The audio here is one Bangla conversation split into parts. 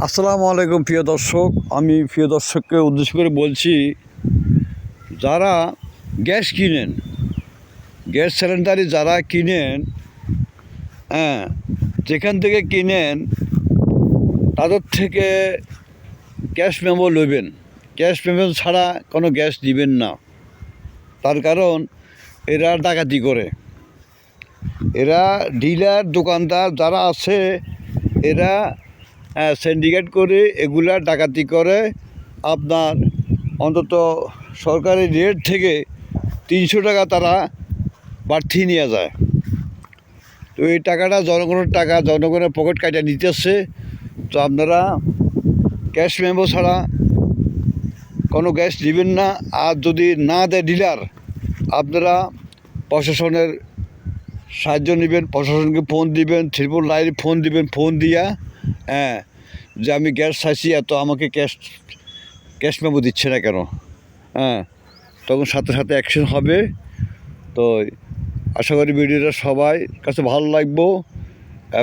আসসালামু আলাইকুম প্রিয় দর্শক। আমি প্রিয় দর্শককে উদ্দেশ্য করে বলছি, যারা গ্যাস কিনেন, গ্যাস সিলিন্ডারই যারা কিনেন, হ্যাঁ, যেখান থেকে কিনেন তাদের থেকে ক্যাশ মেমো নেবেন। ক্যাশ মেমো ছাড়া কোনো গ্যাস দিবেন না। তার কারণ এরা ডাকাতি করে, এরা ডিলার দোকানদার যারা আছে এরা সিন্ডিকেট করে এগুলা ডাকাতি করে। আপনার অন্তত সরকারি রেট থেকে 300 টাকা তারা বাড়তি নিয়ে যায়। তো এই টাকাটা জনগণের টাকা, জনগণের পকেট কাটা নিতেছে। তো আপনারা ক্যাশ মেমো ছাড়া কোনো গ্যাস দিবেন না। আর যদি না দেয় ডিলার, আপনারা প্রশাসনের সাহায্য নেবেন, প্রশাসনকে ফোন দিবেন, 999 ফোন দিবেন। ফোন দিয়া যে আমি গ্যাস চাইছি এত, আমাকে ক্যাশ মেমো দিচ্ছে না কেন, তখন সাথে সাথে অ্যাকশন হবে। তো আশা করি ভিডিওটা সবাই কাছে ভালো লাগবো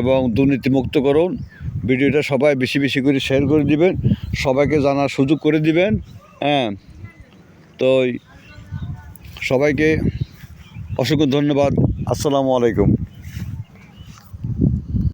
এবং দুর্নীতিমুক্ত করুন। ভিডিওটা সবাই বেশি বেশি করে শেয়ার করে দিবেন, সবাইকে জানার সুযোগ করে দিবেন। তো সবাইকে অসংখ্য ধন্যবাদ। আসসালামু আলাইকুম।